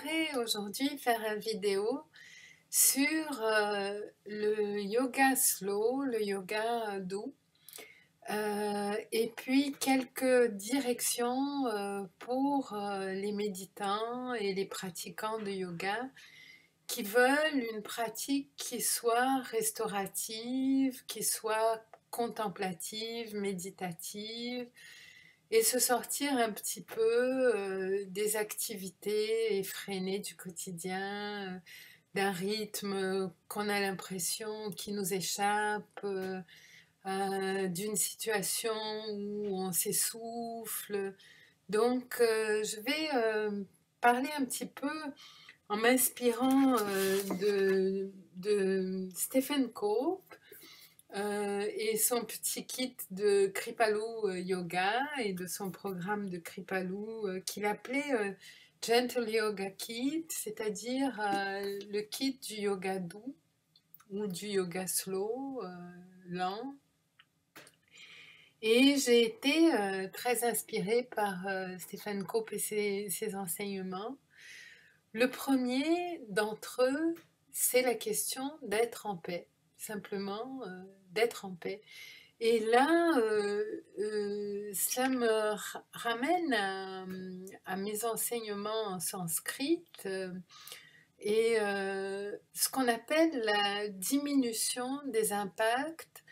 j'aimerais aujourd'hui faire une vidéo sur le yoga slow, le yoga doux, et puis quelques directions pour les méditants et les pratiquants de yoga qui veulent une pratique qui soit restaurative, qui soit contemplative, méditative, et se sortir un petit peu des activités effrénées du quotidien, d'un rythme qu'on a l'impression qui nous échappe, d'une situation où on s'essouffle. Donc, je vais parler un petit peu en m'inspirant de Stephen Cope et son petit kit de Kripalu Yoga et de son programme de Kripalu qu'il appelait Gentle Yoga Kit, c'est-à-dire le kit du yoga doux ou du yoga slow, lent. Et j'ai été très inspirée par Stephen Cope et ses enseignements. Le premier d'entre eux, c'est la question d'être en paix, simplement d'être en paix. Et là, ça me ramène à mes enseignements en sanskrit et ce qu'on appelle la diminution des impacts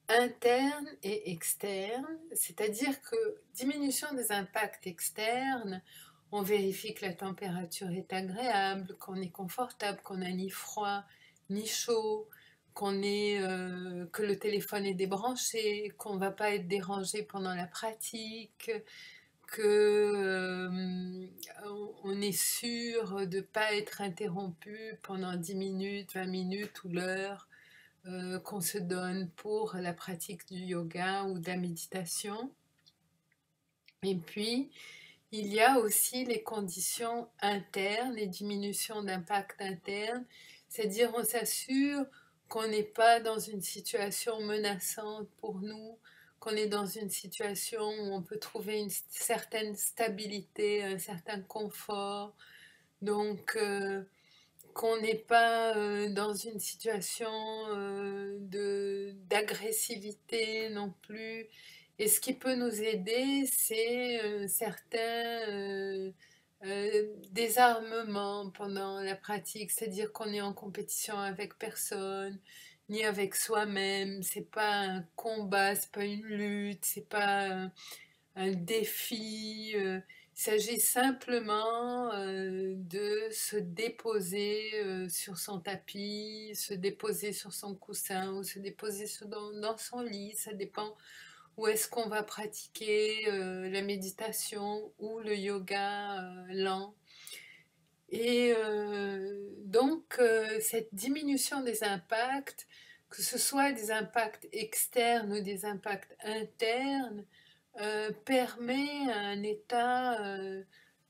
internes et externes, c'est-à-dire que diminution des impacts externes, on vérifie que la température est agréable, qu'on est confortable, qu'on n'a ni froid ni chaud, que le téléphone est débranché, qu'on ne va pas être dérangé pendant la pratique, que on est sûr de ne pas être interrompu pendant 10 minutes, 20 minutes ou l'heure qu'on se donne pour la pratique du yoga ou de la méditation. Et puis, il y a aussi les conditions internes, les diminutions d'impact interne, c'est-à-dire on s'assure qu'on n'est pas dans une situation menaçante pour nous, qu'on est dans une situation où on peut trouver une certaine stabilité, un certain confort. Donc, qu'on n'est pas dans une situation d'agressivité non plus. Et ce qui peut nous aider, c'est certains désarmements pendant la pratique, c'est-à-dire qu'on est en compétition avec personne, ni avec soi-même. C'est pas un combat, c'est pas une lutte, c'est pas un défi. Il s'agit simplement de se déposer sur son tapis, se déposer sur son coussin ou se déposer dans son lit. Ça dépend où est-ce qu'on va pratiquer la méditation ou le yoga lent. Et donc, cette diminution des impacts, que ce soit des impacts externes ou des impacts internes, permet un état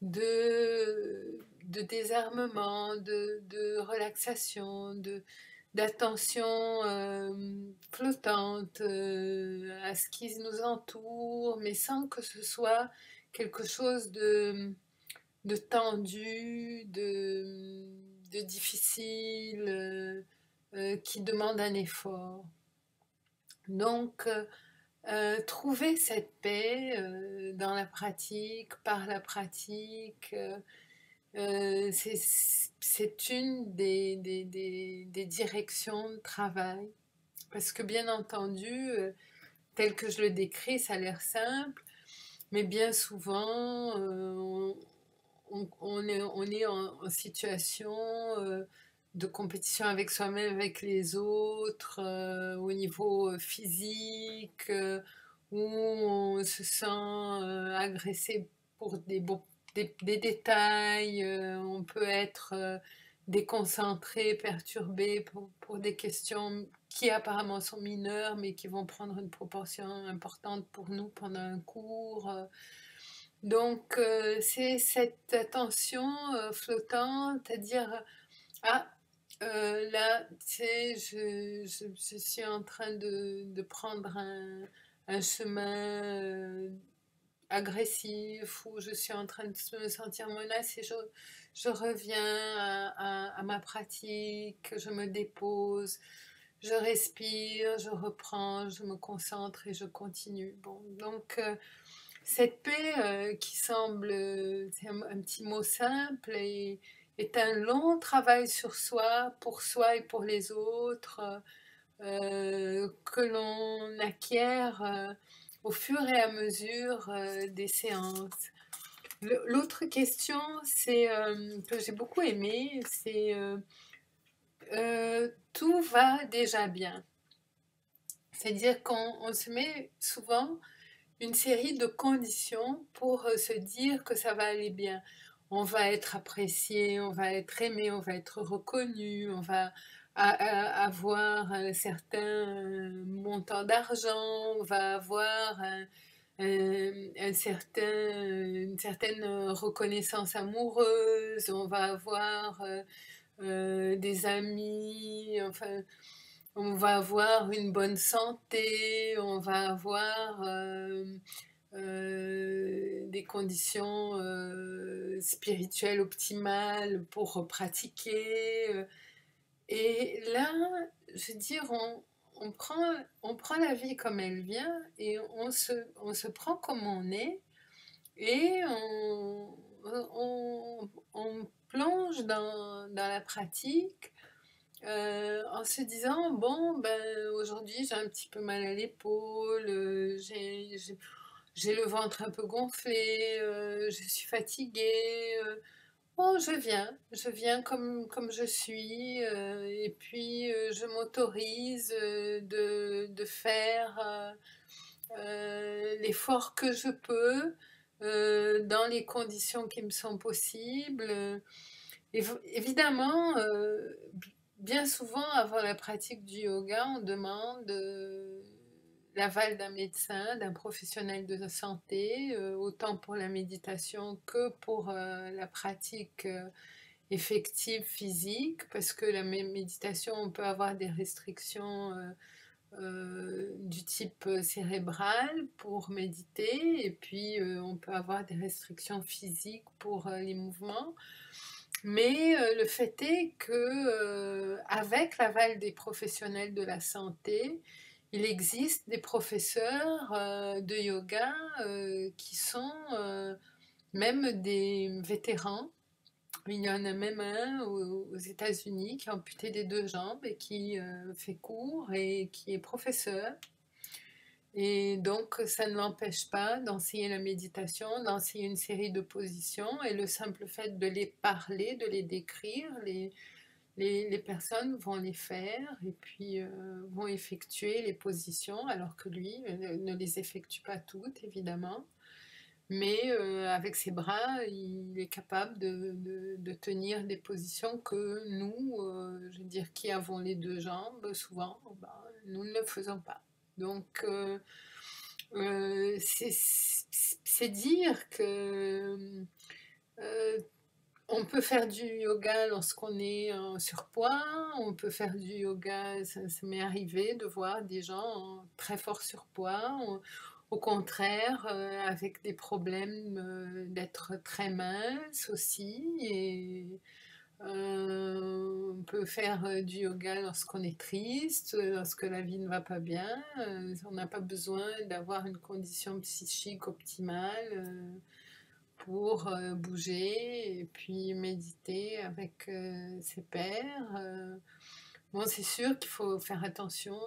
de désarmement, de relaxation, d'attention flottante à ce qui nous entoure, mais sans que ce soit quelque chose de tendu, de difficile, qui demande un effort. Donc, trouver cette paix dans la pratique, par la pratique, c'est une des directions de travail. Parce que bien entendu, tel que je le décris, ça a l'air simple, mais bien souvent, on est en situation de compétition avec soi-même, avec les autres, au niveau physique, où on se sent agressé pour des détails, on peut être déconcentré, perturbé pour des questions qui apparemment sont mineures, mais qui vont prendre une proportion importante pour nous pendant un cours. Donc, c'est cette attention flottante, à dire, ah, là, tu sais, je suis en train de prendre un chemin agressif, où je suis en train de me sentir menacée, je reviens à ma pratique, je me dépose, je respire, je reprends, je me concentre et je continue. Bon, donc cette paix qui semble, c'est un petit mot simple, est un long travail sur soi et pour les autres, que l'on acquiert au fur et à mesure des séances. L'autre question, c'est que j'ai beaucoup aimé, c'est tout va déjà bien. C'est-à-dire qu'on se met souvent une série de conditions pour se dire que ça va aller bien. On va être apprécié, on va être aimé, on va être reconnu, on va avoir un certain montant d'argent, on va avoir une certaine reconnaissance amoureuse, on va avoir des amis, enfin, on va avoir une bonne santé, on va avoir des conditions spirituelles optimales pour pratiquer. Et là, je veux dire, on prend la vie comme elle vient et on se prend comme on est et on plonge dans la pratique en se disant, bon, ben, aujourd'hui j'ai un petit peu mal à l'épaule, j'ai le ventre un peu gonflé, je suis fatiguée. Oh, je viens comme je suis, et puis je m'autorise de faire l'effort que je peux dans les conditions qui me sont possibles. Évidemment, bien souvent, avant la pratique du yoga, on demande l'aval d'un médecin, d'un professionnel de la santé, autant pour la méditation que pour la pratique effective physique, parce que la méditation, on peut avoir des restrictions du type cérébral pour méditer, et puis on peut avoir des restrictions physiques pour les mouvements. Mais le fait est que, avec l'aval des professionnels de la santé, il existe des professeurs de yoga qui sont même des vétérans. Il y en a même un aux États-Unis qui a amputé des deux jambes et qui fait cours et qui est professeur. Et donc, ça ne l'empêche pas d'enseigner la méditation, d'enseigner une série de positions. Et le simple fait de les parler, de les décrire, les personnes vont les faire et puis vont effectuer les positions, alors que lui ne les effectue pas toutes, évidemment. Mais avec ses bras, il est capable de tenir des positions que nous, je veux dire, qui avons les deux jambes, souvent, ben, nous ne le faisons pas. Donc, c'est dire que euh, on peut faire du yoga lorsqu'on est en surpoids, on peut faire du yoga, ça m'est arrivé de voir des gens en très fort surpoids, au contraire, avec des problèmes d'être très mince aussi. Et on peut faire du yoga lorsqu'on est triste, lorsque la vie ne va pas bien. On n'a pas besoin d'avoir une condition psychique optimale pour bouger et puis méditer avec ses pairs. Bon, c'est sûr qu'il faut faire attention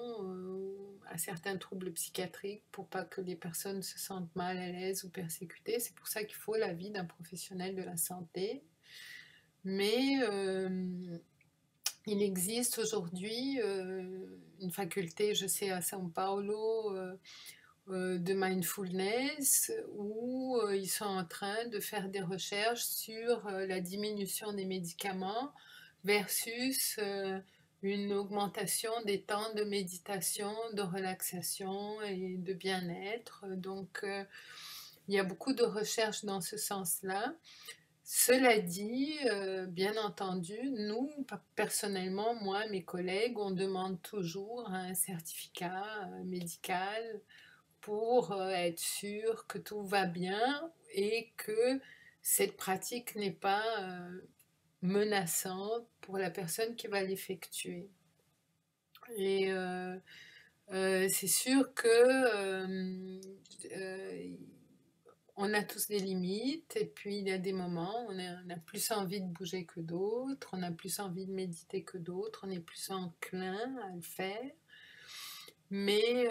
à certains troubles psychiatriques pour pas que les personnes se sentent mal à l'aise ou persécutées. C'est pour ça qu'il faut l'avis d'un professionnel de la santé. Mais il existe aujourd'hui une faculté, je sais, à São Paulo, de mindfulness où ils sont en train de faire des recherches sur la diminution des médicaments versus une augmentation des temps de méditation, de relaxation et de bien-être. Donc, il y a beaucoup de recherches dans ce sens-là. Cela dit, bien entendu, nous, personnellement, moi, mes collègues, on demande toujours un certificat médical pour être sûr que tout va bien et que cette pratique n'est pas menaçante pour la personne qui va l'effectuer. Et c'est sûr que on a tous des limites, et puis il y a des moments où on a plus envie de bouger que d'autres, on a plus envie de méditer que d'autres, on est plus enclin à le faire. Mais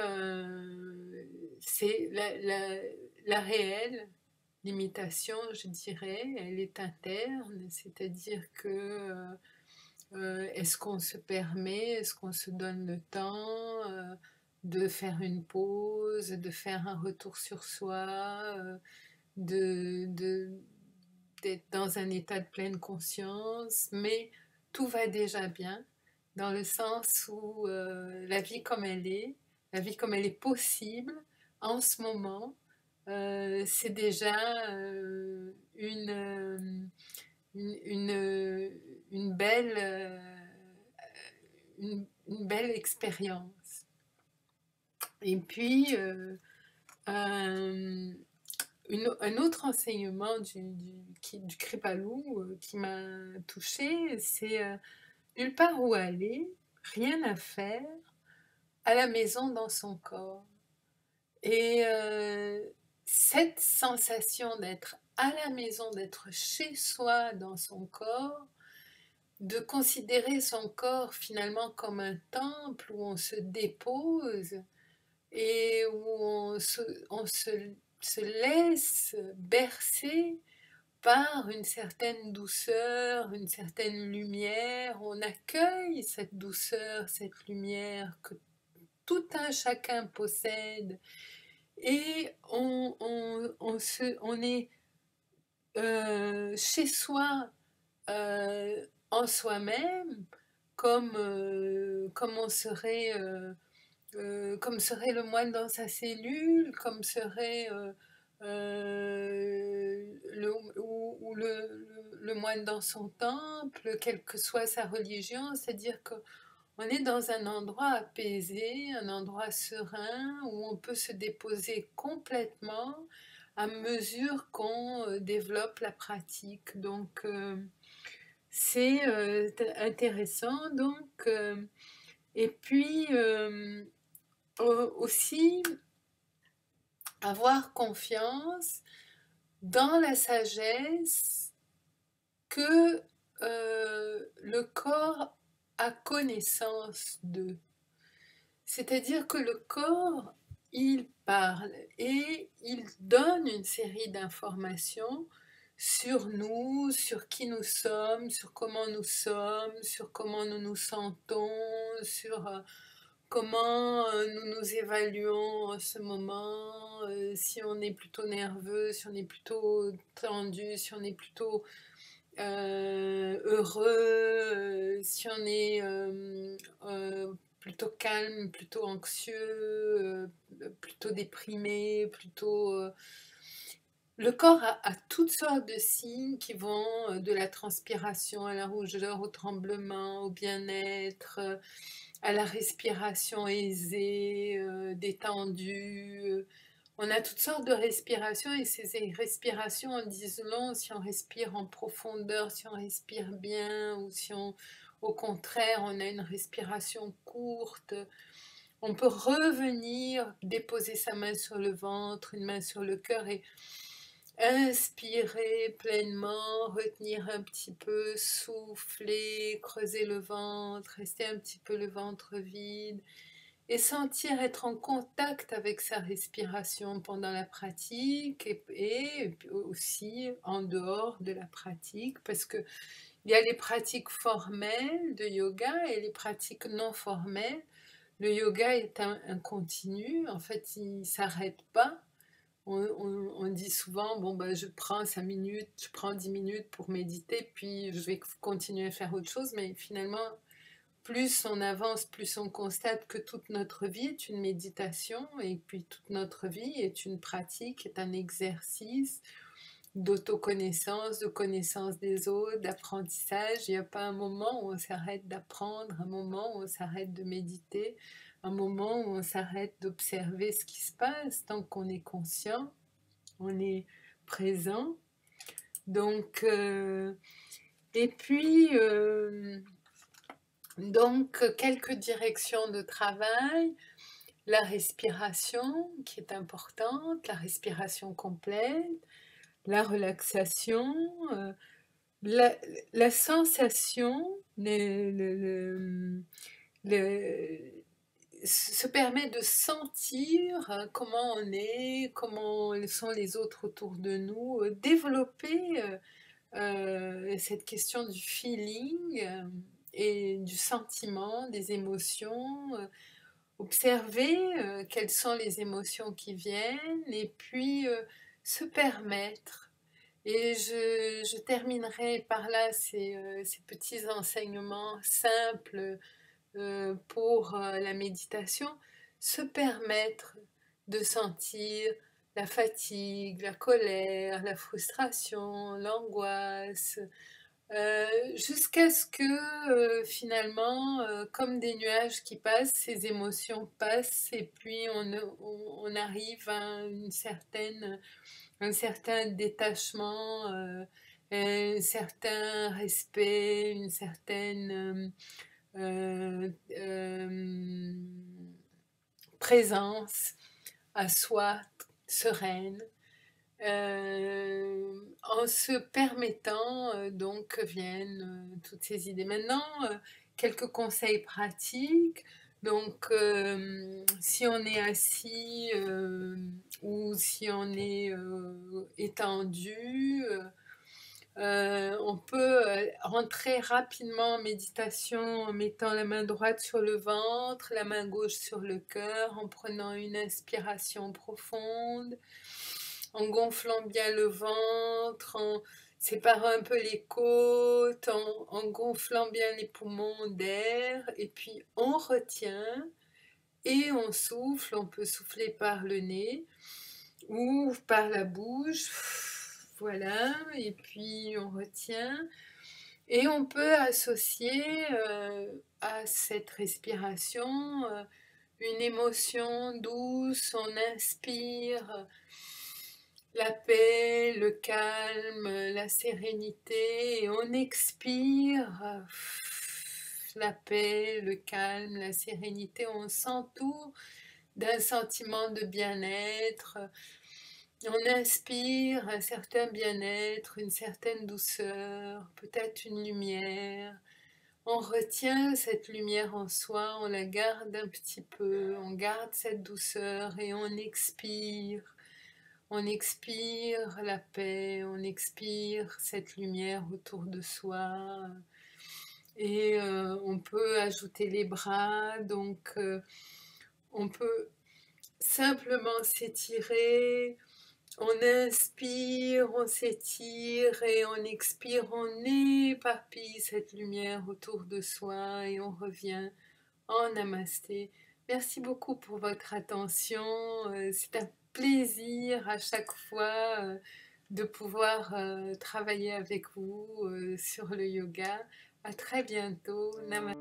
c'est la réelle limitation, je dirais, elle est interne, c'est-à-dire que est-ce qu'on se permet, est-ce qu'on se donne le temps de faire une pause, de faire un retour sur soi, de, de- d'être dans un état de pleine conscience, mais tout va déjà bien, dans le sens où la vie comme elle est possible en ce moment, c'est déjà une, une belle, une belle expérience. Et puis, un, un autre enseignement du Kripalou qui m'a touchée, c'est nulle part où aller, rien à faire, à la maison dans son corps. Et cette sensation d'être à la maison, d'être chez soi dans son corps, de considérer son corps finalement comme un temple où on se dépose et où se laisse bercer par une certaine douceur, une certaine lumière. On accueille cette douceur, cette lumière que tout un chacun possède et on est chez soi en soi-même comme on serait comme serait le moine dans sa cellule, comme serait ou le moine dans son temple, quelle que soit sa religion, c'est-à-dire qu'on est dans un endroit apaisé, un endroit serein, où on peut se déposer complètement à mesure qu'on développe la pratique. Donc, c'est intéressant. Donc, et puis, aussi avoir confiance dans la sagesse que le corps a connaissance de. C'est-à-dire que le corps, il parle et il donne une série d'informations sur nous, sur qui nous sommes, sur comment nous nous sentons, sur comment nous nous évaluons en ce moment, si on est plutôt nerveux, si on est plutôt tendu, si on est plutôt heureux, si on est plutôt calme, plutôt anxieux, plutôt déprimé, plutôt... Le corps a toutes sortes de signes qui vont de la transpiration à la rougeur, au tremblement, au bien-être, à la respiration aisée, détendue. On a toutes sortes de respirations et ces respirations en disent long si on respire en profondeur, si on respire bien ou si on, au contraire, on a une respiration courte. On peut revenir, déposer sa main sur le ventre, une main sur le cœur et inspirer pleinement, retenir un petit peu, souffler, creuser le ventre, rester un petit peu le ventre vide et sentir être en contact avec sa respiration pendant la pratique et aussi en dehors de la pratique parce que il y a les pratiques formelles de yoga et les pratiques non formelles. Le yoga est un continu, en fait il ne s'arrête pas. On dit souvent, bon, bah, je prends 5 minutes, je prends 10 minutes pour méditer, puis je vais continuer à faire autre chose, mais finalement, plus on avance, plus on constate que toute notre vie est une méditation, et puis toute notre vie est une pratique, est un exercice d'autoconnaissance, de connaissance des autres, d'apprentissage. Il n'y a pas un moment où on s'arrête d'apprendre, un moment où on s'arrête de méditer, un moment où on s'arrête d'observer ce qui se passe, tant qu'on est conscient, on est présent. Donc, et puis, donc, quelques directions de travail. La respiration qui est importante, la respiration complète, la relaxation, la, la sensation, le- se permet de sentir comment on est, comment sont les autres autour de nous, développer cette question du feeling et du sentiment, des émotions, observer quelles sont les émotions qui viennent et puis se permettre. Et je terminerai par là ces petits enseignements simples pour la méditation, se permettre de sentir la fatigue, la colère, la frustration, l'angoisse, jusqu'à ce que finalement, comme des nuages qui passent, ces émotions passent et puis on arrive à un certain détachement, un certain respect, une certaine présence à soi sereine, en se permettant donc que viennent toutes ces idées. Maintenant, quelques conseils pratiques. Donc, si on est assis ou si on est étendu, on peut rentrer rapidement en méditation en mettant la main droite sur le ventre, la main gauche sur le cœur, en prenant une inspiration profonde, en gonflant bien le ventre, en séparant un peu les côtes, en gonflant bien les poumons d'air, et puis on retient et on souffle. On peut souffler par le nez ou par la bouche. Voilà, et puis on retient. Et on peut associer à cette respiration une émotion douce. On inspire la paix, le calme, la sérénité, et on expire la paix, le calme, la sérénité. On s'entoure d'un sentiment de bien-être. On inspire un certain bien-être, une certaine douceur, peut-être une lumière. On retient cette lumière en soi, on la garde un petit peu, on garde cette douceur et on expire. On expire la paix, on expire cette lumière autour de soi. Et on peut ajouter les bras, donc on peut simplement s'étirer. On inspire, on s'étire et on expire, on éparpille cette lumière autour de soi et on revient en namasté. Merci beaucoup pour votre attention. C'est un plaisir à chaque fois de pouvoir travailler avec vous sur le yoga. À très bientôt. Namaste.